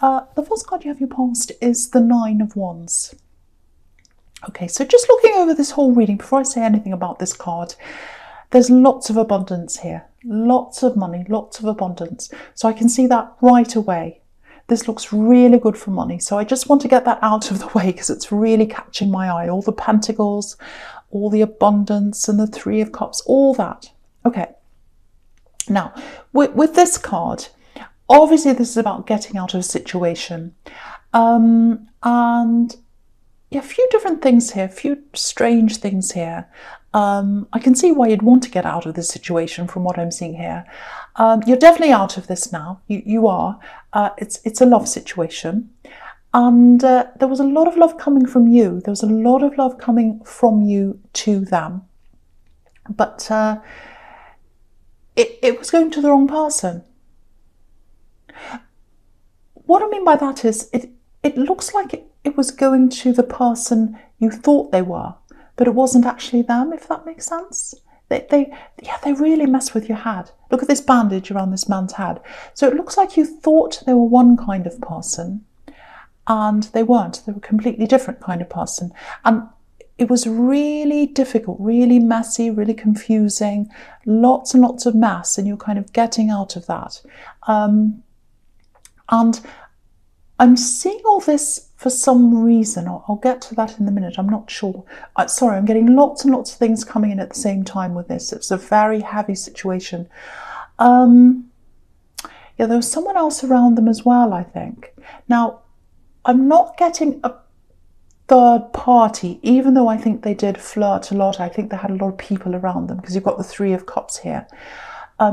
The first card you have your past is the Nine of Wands. Okay, so just looking over this whole reading, before I say anything about this card, there's lots of abundance here. Lots of money, lots of abundance. So I can see that right away. This looks really good for money. So I just want to get that out of the way because it's really catching my eye. All the pentacles, all the abundance and the Three of Cups, all that. Okay. Now, with this card, obviously this is about getting out of a situation. And yeah, a few different things here, a few strange things here. I can see why you'd want to get out of this situation from what I'm seeing here. You're definitely out of this now. You are. It's a love situation. And there was a lot of love coming from you. There was a lot of love coming from you to them. But it was going to the wrong person. What I mean by that is it looks like it was going to the person you thought they were, but it wasn't actually them, if that makes sense. They really mess with your head. Look at this bandage around this man's head. So it looks like you thought they were one kind of person, and they weren't. They were a completely different kind of person. And it was really difficult, really messy, really confusing, lots and lots of mess, and you're kind of getting out of that. And I'm seeing all this for some reason. I'll get to that in a minute. I'm not sure. Sorry, I'm getting lots and lots of things coming in at the same time with this. It's a very heavy situation. Yeah, there was someone else around them as well, I think. Now, I'm not getting a third party, even though I think they did flirt a lot. I think they had a lot of people around them because you've got the Three of Cups here.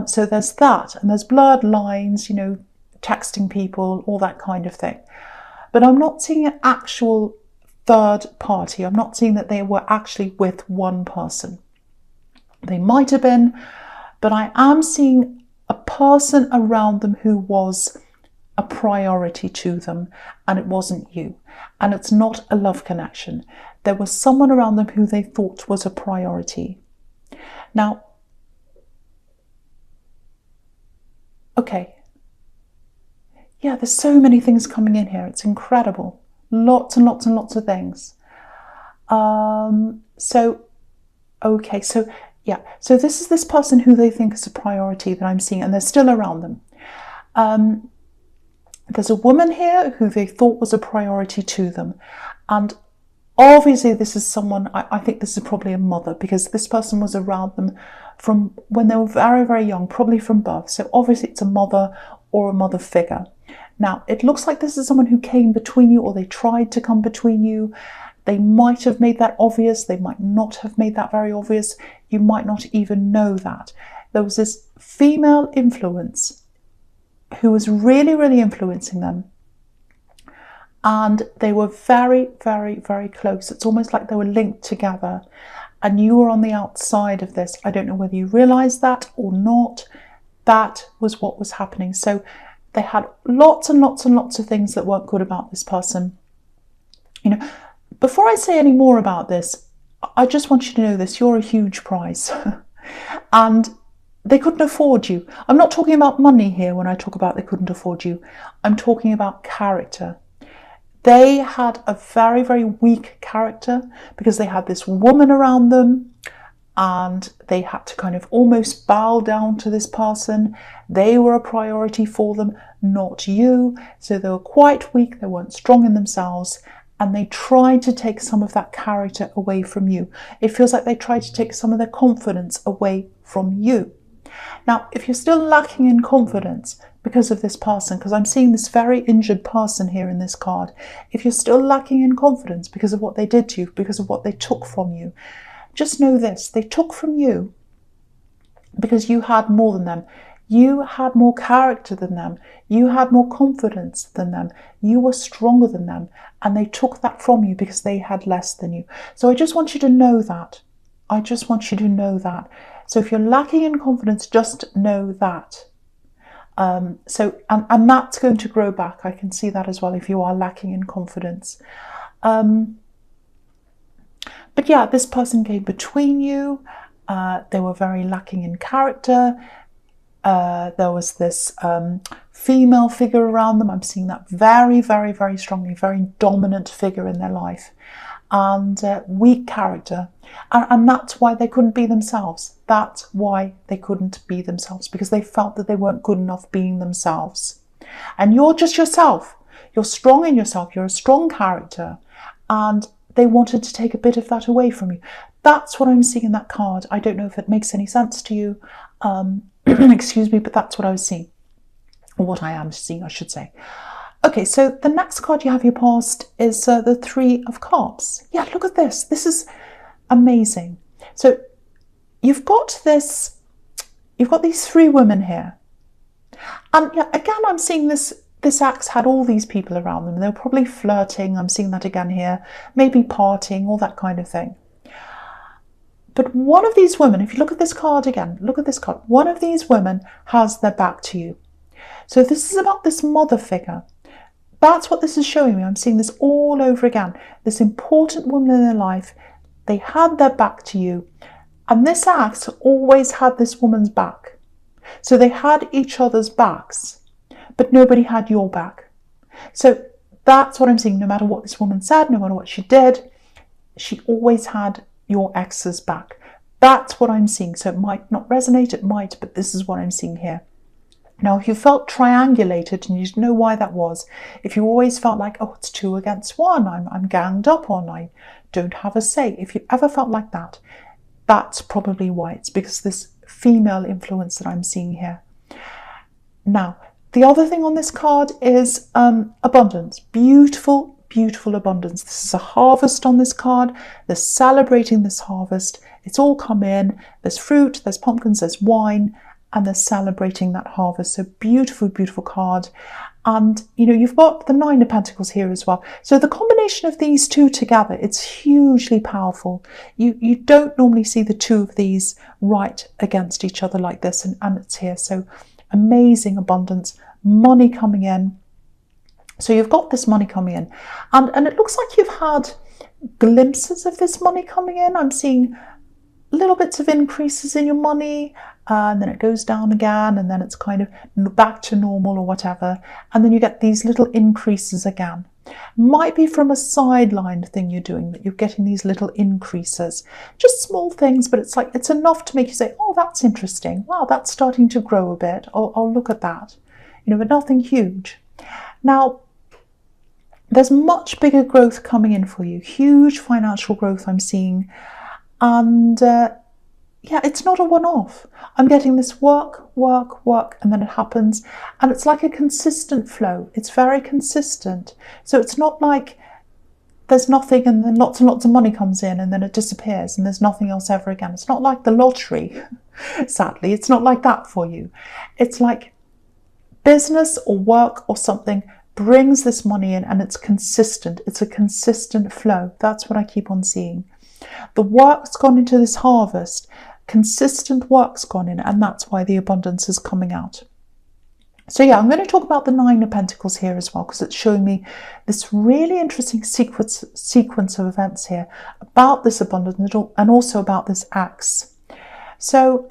So there's that, and there's blurred lines, you know, texting people, all that kind of thing. But I'm not seeing an actual third party. I'm not seeing that they were actually with one person. They might have been, but I am seeing a person around them who was a priority to them, and it wasn't you. And it's not a love connection. There was someone around them who they thought was a priority. Now, okay. Yeah, there's so many things coming in here. It's incredible. Lots and lots and lots of things. Okay, so this is this person who they think is a priority that I'm seeing, and they're still around them. There's a woman here who they thought was a priority to them. And obviously this is someone, I think this is probably a mother, because this person was around them from when they were very, very young, probably from birth. So obviously it's a mother or a mother figure. Now, it looks like this is someone who came between you, or they tried to come between you. They might have made that obvious. They might not have made that very obvious. You might not even know that. There was this female influence who was really, really influencing them. And they were very, very, very close. It's almost like they were linked together. And you were on the outside of this. I don't know whether you realised that or not. That was what was happening. So they had lots and lots and lots of things that weren't good about this person. You know, before I say any more about this, I just want you to know this. You're a huge prize. And they couldn't afford you. I'm not talking about money here when I talk about they couldn't afford you. I'm talking about character. They had a very, very weak character because they had this woman around them, and they had to kind of almost bow down to this person. They were a priority for them, not you. So they were quite weak. They weren't strong in themselves, and they tried to take some of that character away from you. It feels like they tried to take some of their confidence away from you. Now, if you're still lacking in confidence because of this person, because I'm seeing this very injured person here in this card, if you're still lacking in confidence because of what they did to you, because of what they took from you, just know this: they took from you because you had more than them. You had more character than them. You had more confidence than them. You were stronger than them, and they took that from you because they had less than you. So I just want you to know that. I just want you to know that. So if you're lacking in confidence, just know that. And that's going to grow back. I can see that as well if you are lacking in confidence. But yeah, this person came between you. They were very lacking in character. There was this female figure around them. I'm seeing that very, very, very strongly, very dominant figure in their life, and weak character. And that's why they couldn't be themselves. That's why they couldn't be themselves, because they felt that they weren't good enough being themselves. And you're just yourself. You're strong in yourself. You're a strong character. And they wanted to take a bit of that away from you. That's what I'm seeing in that card. I don't know if it makes any sense to you. Excuse me, but that's what I was seeing. Or what I am seeing, I should say. Okay, so the next card you have your past is the Three of Cups. Yeah, look at this. This is amazing. So you've got these three women here. And yeah, again, I'm seeing this axe had all these people around them. They were probably flirting. I'm seeing that again here. Maybe partying, all that kind of thing. But one of these women, if you look at this card again, look at this card. One of these women has their back to you. So this is about this mother figure. That's what this is showing me. I'm seeing this all over again. This important woman in their life, they had their back to you. And this axe always had this woman's back. So they had each other's backs, but nobody had your back. So that's what I'm seeing. No matter what this woman said, no matter what she did, she always had your ex's back. That's what I'm seeing. So it might not resonate, it might, but this is what I'm seeing here. Now, if you felt triangulated and you didn't know why that was, if you always felt like, oh, it's 2 against 1, I'm ganged up on, I don't have a say. If you ever felt like that, that's probably why. It's because this female influence that I'm seeing here. Now, the other thing on this card is abundance. Beautiful, beautiful abundance. This is a harvest on this card. They're celebrating this harvest. It's all come in. There's fruit, there's pumpkins, there's wine, and they're celebrating that harvest. So beautiful, beautiful card. And, you know, you've got the Nine of Pentacles here as well. So the combination of these two together, it's hugely powerful. You don't normally see the two of these right against each other like this, and it's here. So amazing abundance, money coming in. So you've got this money coming in. And it looks like you've had glimpses of this money coming in. I'm seeing little bits of increases in your money, and then it goes down again, and then it's kind of back to normal or whatever, and then you get these little increases again. Might be from a sideline thing you're doing that you're getting these little increases, just small things, but it's like it's enough to make you say, oh, that's interesting, wow, that's starting to grow a bit, I'll look at that, you know, but nothing huge. Now, there's much bigger growth coming in for you, huge financial growth I'm seeing. And yeah, it's not a one-off. I'm getting this work, and then it happens. And it's like a consistent flow. It's very consistent. So it's not like there's nothing and then lots and lots of money comes in and then it disappears and there's nothing else ever again. It's not like the lottery, sadly. It's not like that for you. It's like business or work or something brings this money in and it's consistent. It's a consistent flow. That's what I keep on seeing. The work's gone into this harvest, consistent work's gone in, and that's why the abundance is coming out. So yeah, I'm going to talk about the Nine of Pentacles here as well, because it's showing me this really interesting sequence of events here about this abundance and also about this axe. So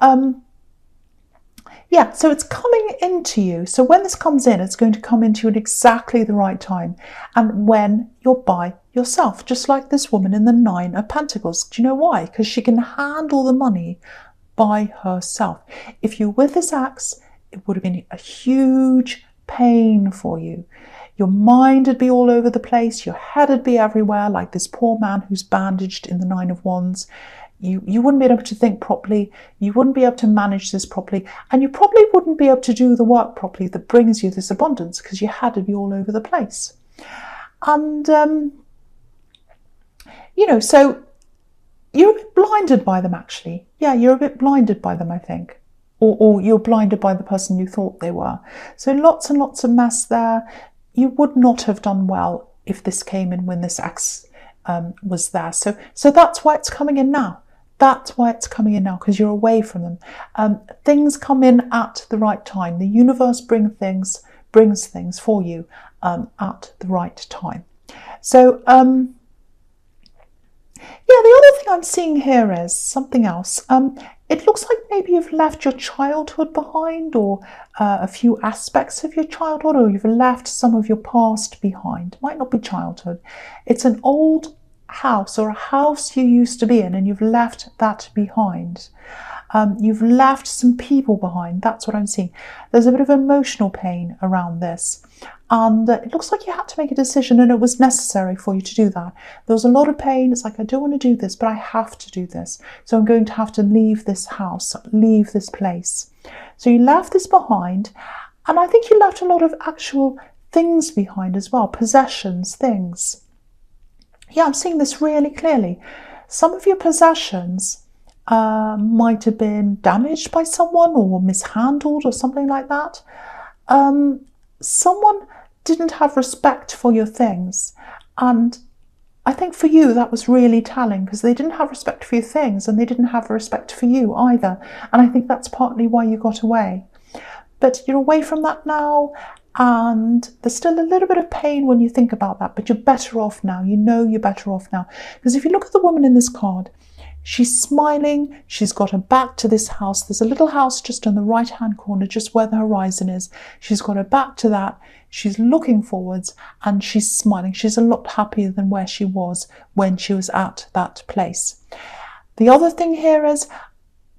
yeah, so it's coming into you. So when this comes in, it's going to come into you at exactly the right time and when you're by yourself, just like this woman in the Nine of Pentacles. Do you know why? Because she can handle the money by herself. If you're with this axe, it would have been a huge pain for you. Your mind would be all over the place. Your head would be everywhere, like this poor man who's bandaged in the Nine of Wands. You wouldn't be able to think properly, you wouldn't be able to manage this properly, and you probably wouldn't be able to do the work properly that brings you this abundance because your head would be all over the place. And, you know, so you're a bit blinded by them, actually. Yeah, you're a bit blinded by them, I think. Or you're blinded by the person you thought they were. So lots and lots of mess there. You would not have done well if this came in when this axe was there. So that's why it's coming in now. That's why it's coming in now, because you're away from them. Things come in at the right time. The universe brings things for you at the right time. So Yeah, the other thing I'm seeing here is something else. It looks like maybe you've left your childhood behind, or a few aspects of your childhood, or you've left some of your past behind. Might not be childhood. It's an old house or a house you used to be in, and you've left that behind. You've left some people behind. That's what I'm seeing. There's a bit of emotional pain around this. And it looks like you had to make a decision, and it was necessary for you to do that. There was a lot of pain. It's like, I don't want to do this, but I have to do this. So I'm going to have to leave this house, leave this place. So you left this behind. And I think you left a lot of actual things behind as well. Possessions, things. Yeah, I'm seeing this really clearly. Some of your possessions might have been damaged by someone or mishandled or something like that. Someone didn't have respect for your things, and I think for you that was really telling, because they didn't have respect for your things and they didn't have respect for you either, and I think that's partly why you got away. But you're away from that now, and there's still a little bit of pain when you think about that, but you're better off now. You know you're better off now, because if you look at the woman in this card, she's smiling, she's got her back to this house. There's a little house just on the right-hand corner, just where the horizon is. She's got her back to that. She's looking forwards and she's smiling. She's a lot happier than where she was when she was at that place. The other thing here is,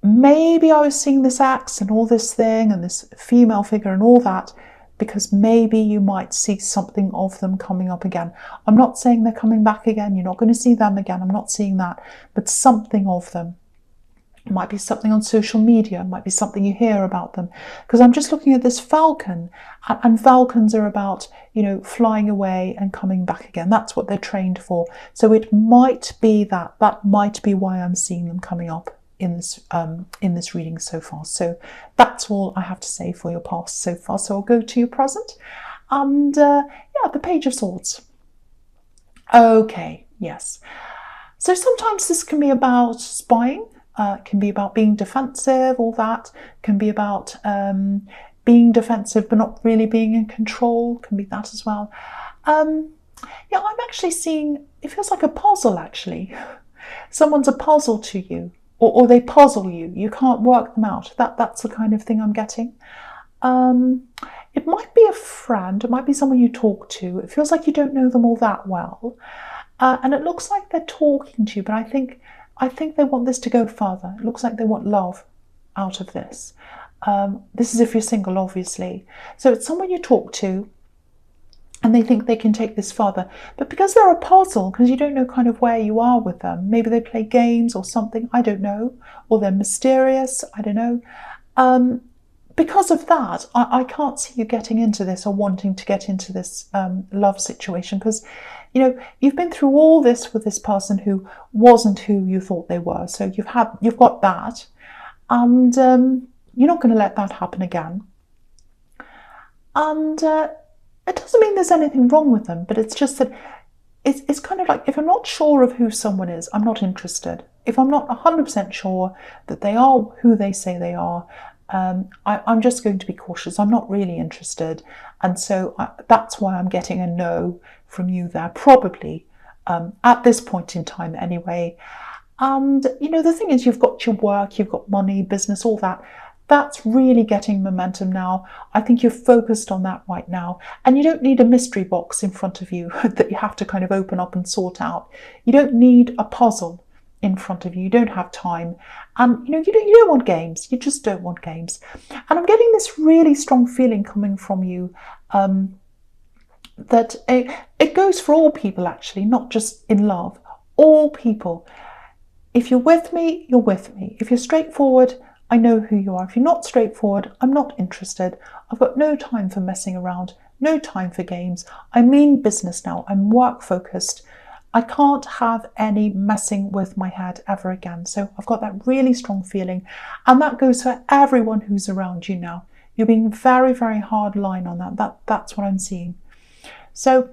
maybe I was seeing this axe and all this thing and this female figure and all that, because maybe you might see something of them coming up again. I'm not saying they're coming back again. You're not going to see them again. I'm not seeing that. But something of them. It might be something on social media. It might be something you hear about them. Because I'm just looking at this falcon. And falcons are about, flying away and coming back again. That's what they're trained for. So it might be that. That might be why I'm seeing them coming up in this reading so far. So that's all I have to say for your past so far. So I'll go to your present, and yeah, the Page of Swords. Okay, yes. So sometimes this can be about spying, can be about being defensive, all that. Can be about being defensive but not really being in control, can be that as well. Yeah, I'm actually seeing, it feels like a puzzle actually. Someone's a puzzle to you. Or they puzzle you. You can't work them out. That's the kind of thing I'm getting. It might be a friend. It might be someone you talk to. It feels like you don't know them all that well. And it looks like they're talking to you, but I think they want this to go further. It looks like they want love out of this. This is if you're single, obviously. So it's someone you talk to, and they think they can take this further. But because they're a puzzle, because you don't know kind of where you are with them, maybe they play games or something, I don't know, or they're mysterious, I don't know. Because of that, I can't see you getting into this or wanting to get into this love situation, because, you've been through all this with this person who wasn't who you thought they were. So you've got that, and you're not going to let that happen again. And it doesn't mean there's anything wrong with them, but it's just that it's kind of like, if I'm not sure of who someone is, I'm not interested. If I'm not 100% sure that they are who they say they are, I'm just going to be cautious. I'm not really interested. And so that's why I'm getting a no from you there, probably, at this point in time anyway. And, the thing is, you've got your work, you've got money, business, all that. That's really getting momentum now. I think you're focused on that right now. And you don't need a mystery box in front of you that you have to kind of open up and sort out. You don't need a puzzle in front of you. You don't have time. And, you don't want games. You just don't want games. And I'm getting this really strong feeling coming from you that it goes for all people, actually, not just in love. All people. If you're with me, you're with me. If you're straightforward, I know who you are. If you're not straightforward, I'm not interested. I've got no time for messing around, no time for games. I mean business now. I'm work focused. I can't have any messing with my head ever again. So I've got that really strong feeling. And that goes for everyone who's around you now. You're being very, very hard line on that. That's what I'm seeing. So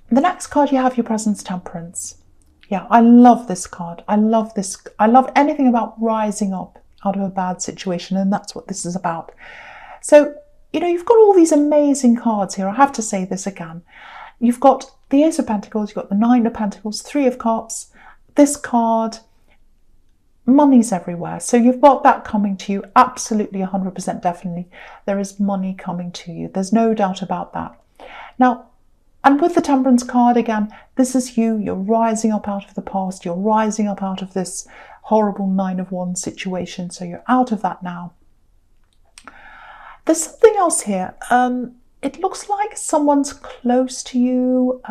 the next card you have, your presence, Temperance. Yeah, I love this card. I love this. I love anything about rising up out of a bad situation, and that's what this is about. So, you've got all these amazing cards here. I have to say this again. You've got the Ace of Pentacles, you've got the Nine of Pentacles, Three of Cups, this card, money's everywhere. So you've got that coming to you, absolutely 100% definitely. There is money coming to you. There's no doubt about that. Now, and with the Temperance card, again, this is you. You're rising up out of the past. You're rising up out of this horrible 9 of Wands situation. So you're out of that now. There's something else here. It looks like someone's close to you.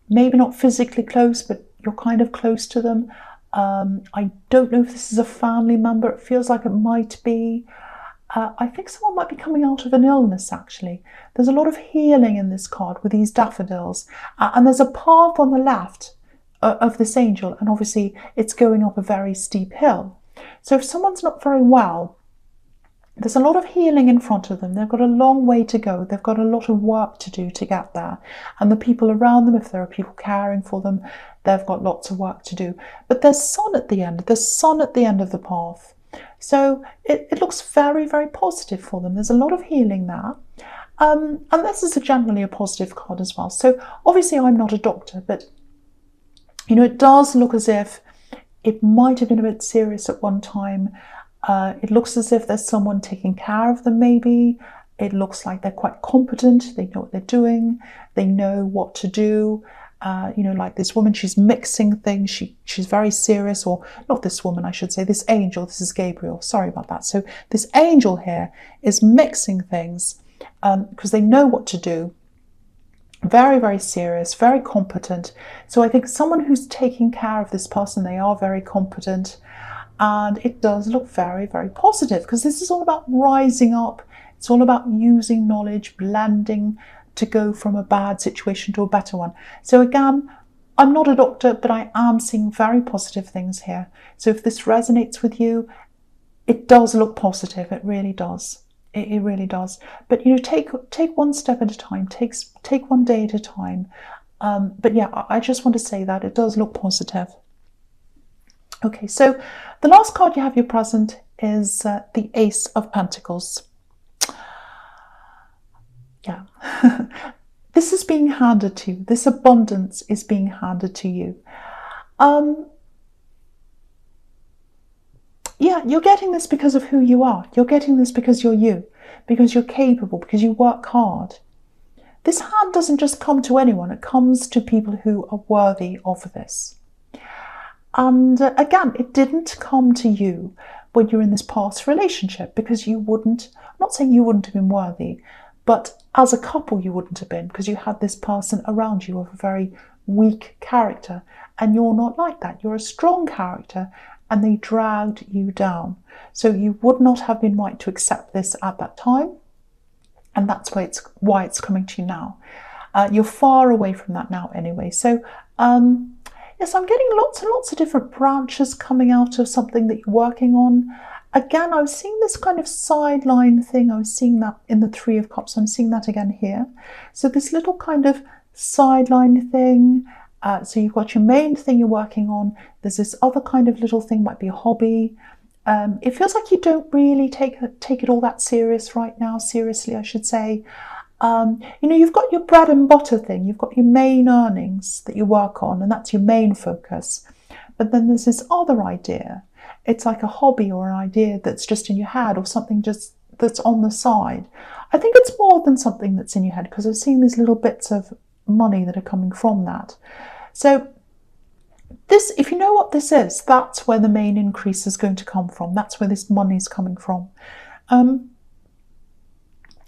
Maybe not physically close, but you're kind of close to them. I don't know if this is a family member. It feels like it might be. I think someone might be coming out of an illness, actually. There's a lot of healing in this card with these daffodils. And there's a path on the left of this angel, and obviously it's going up a very steep hill. So if someone's not very well, there's a lot of healing in front of them. They've got a long way to go. They've got a lot of work to do to get there. And the people around them, if there are people caring for them, they've got lots of work to do. But there's sun at the end. There's sun at the end of the path. So it looks very, very positive for them. There's a lot of healing there. And this is generally a positive card as well. So obviously I'm not a doctor, but you know, it does look as if it might have been a bit serious at one time. It looks as if there's someone taking care of them, maybe. It looks like they're quite competent. They know what they're doing. They know what to do. You know, like this woman, she's mixing things. She's very serious, or not this woman, I should say, this angel. This is Gabriel. Sorry about that. So this angel here is mixing things because they know what to do. Very, very serious, very competent. So I think someone who's taking care of this person, they are very competent. And it does look very, very positive, because this is all about rising up. It's all about using knowledge, blending to go from a bad situation to a better one. So again, I'm not a doctor, but I am seeing very positive things here. So if this resonates with you, it does look positive. It really does. It really does. But you know, take one step at a time. Take one day at a time. But yeah, I just want to say that it does look positive. Okay, so the last card you have your present is the Ace of Pentacles. Yeah, this is being handed to you. This abundance is being handed to you. Yeah, you're getting this because of who you are. You're getting this because you're you, because you're capable, because you work hard. This hand doesn't just come to anyone. It comes to people who are worthy of this. And again, it didn't come to you when you're in this past relationship, because you wouldn't, I'm not saying you wouldn't have been worthy, but as a couple you wouldn't have been, because you had this person around you of a very weak character, and you're not like that. You're a strong character, and they dragged you down. So you would not have been right to accept this at that time, and that's why it's coming to you now. You're far away from that now anyway. So yes, I'm getting lots and lots of different branches coming out of something that you're working on. Again, I was seeing this kind of sideline thing. I was seeing that in the Three of Cups. I'm seeing that again here. So this little kind of sideline thing. So you've got your main thing you're working on. There's this other kind of little thing, might be a hobby. It feels like you don't really take it all that seriously, I should say. You know, you've got your bread and butter thing. You've got your main earnings that you work on, and that's your main focus. But then there's this other idea. It's like a hobby or an idea that's just in your head, or something just that's on the side. I think it's more than something that's in your head, because I've seen these little bits of money that are coming from that. So this, if you know what this is, that's where the main increase is going to come from. That's where this money is coming from.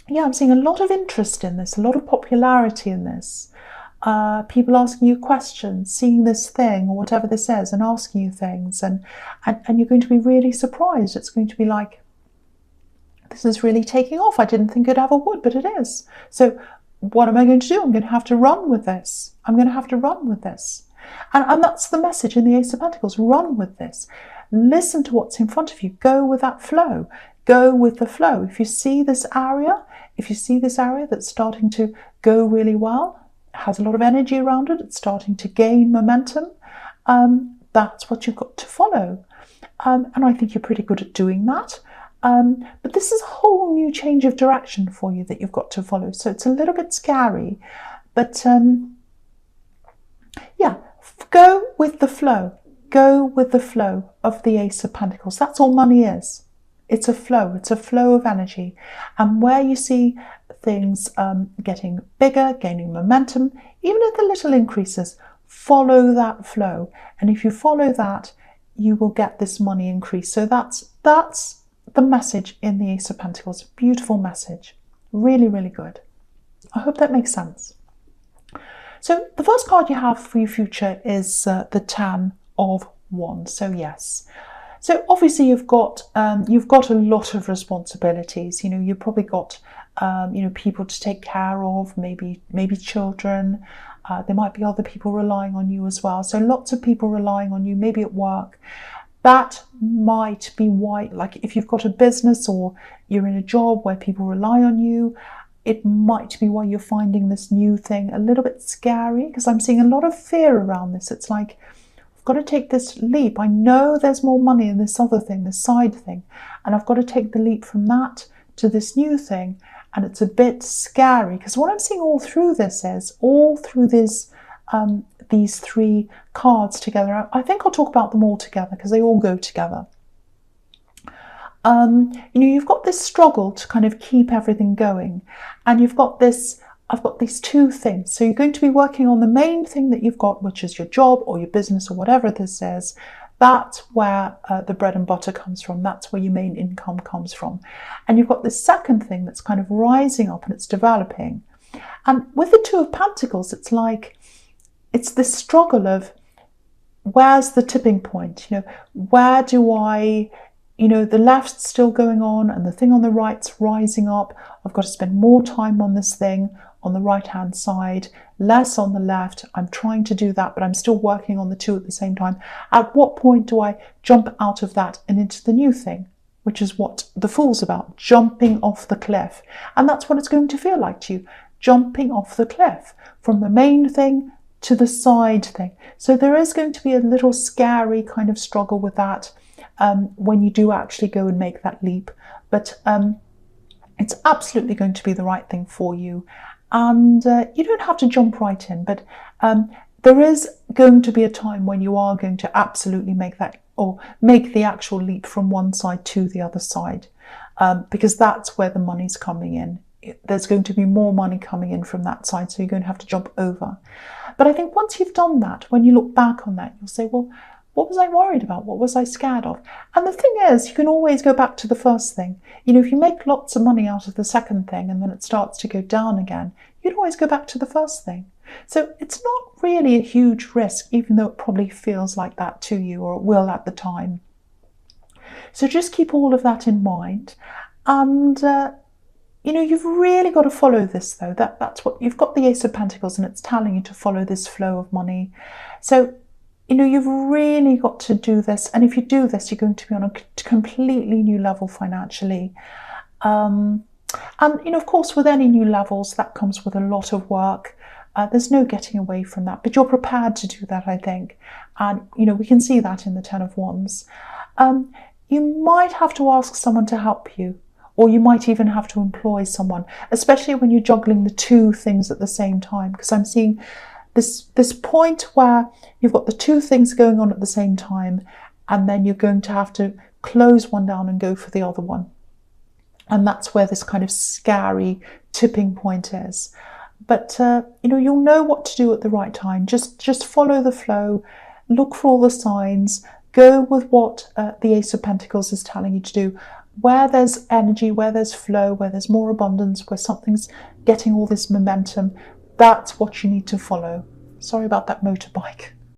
Yeah, I'm seeing a lot of interest in this, a lot of popularity in this. People asking you questions, seeing this thing or whatever this is, and asking you things, and you're going to be really surprised. It's going to be like, this is really taking off. I didn't think it ever would, but it is. So what am I going to do? I'm going to have to run with this. I'm going to have to run with this. And that's the message in the Ace of Pentacles. Run with this. Listen to what's in front of you. Go with that flow. Go with the flow. If you see this area, that's starting to go really well, has a lot of energy around it, it's starting to gain momentum, that's what you've got to follow. And I think you're pretty good at doing that. But this is a whole new change of direction for you that you've got to follow. So it's a little bit scary, but yeah, Go with the flow. Go with the flow of the Ace of Pentacles. That's all money is. It's a flow. It's a flow of energy. And where you see things getting bigger, gaining momentum, even if the little increases, follow that flow. And if you follow that, you will get this money increase. So that's the message in the Ace of Pentacles. Beautiful message. Really, really good. I hope that makes sense. So the first card you have for your future is the Ten of Wands. So yes. So obviously you've got a lot of responsibilities. You've probably got people to take care of, maybe children. There might be other people relying on you as well. So lots of people relying on you, maybe at work. That might be why, like if you've got a business or you're in a job where people rely on you, it might be why you're finding this new thing a little bit scary, because I'm seeing a lot of fear around this. It's like, I've got to take this leap. I know there's more money in this other thing, this side thing, and I've got to take the leap from that to this new thing. And it's a bit scary, because what I'm seeing all through this is, all through this, these three cards together, I think I'll talk about them all together because they all go together. You've got this struggle to kind of keep everything going, and you've got this, I've got these two things. So you're going to be working on the main thing that you've got, which is your job or your business or whatever this is. That's where the bread and butter comes from. That's where your main income comes from. And you've got this second thing that's kind of rising up and it's developing. And with the Two of Pentacles, it's like, it's this struggle of, where's the tipping point? Where do I, the left's still going on and the thing on the right's rising up. I've got to spend more time on this thing on the right-hand side, less on the left. I'm trying to do that, but I'm still working on the two at the same time. At what point do I jump out of that and into the new thing, which is what the Fool's about, jumping off the cliff. And that's what it's going to feel like to you, jumping off the cliff from the main thing to the side thing. So there is going to be a little scary kind of struggle with that when you do actually go and make that leap. But it's absolutely going to be the right thing for you. And you don't have to jump right in, but there is going to be a time when you are going to absolutely make that, or make the actual leap from one side to the other side, because that's where the money's coming in. There's going to be more money coming in from that side, so you're going to have to jump over. But I think once you've done that, when you look back on that, you'll say, well, what was I worried about? What was I scared of? And the thing is, you can always go back to the first thing. If you make lots of money out of the second thing and then it starts to go down again, you can always go back to the first thing. So it's not really a huge risk, even though it probably feels like that to you, or it will at the time. So just keep all of that in mind. And, you've really got to follow this, though. That's what you've got, the Ace of Pentacles, and it's telling you to follow this flow of money. So, you've really got to do this. And if you do this, you're going to be on a completely new level financially. And, of course, with any new levels, that comes with a lot of work. There's no getting away from that. But you're prepared to do that, I think. And, we can see that in the Ten of Wands. You might have to ask someone to help you, or you might even have to employ someone, especially when you're juggling the two things at the same time. Because I'm seeing this point where you've got the two things going on at the same time, and then you're going to have to close one down and go for the other one. And that's where this kind of scary tipping point is. But, you'll know what to do at the right time. Just follow the flow, look for all the signs, go with what the Ace of Pentacles is telling you to do. Where there's energy, where there's flow, where there's more abundance, where something's getting all this momentum, that's what you need to follow. Sorry about that motorbike.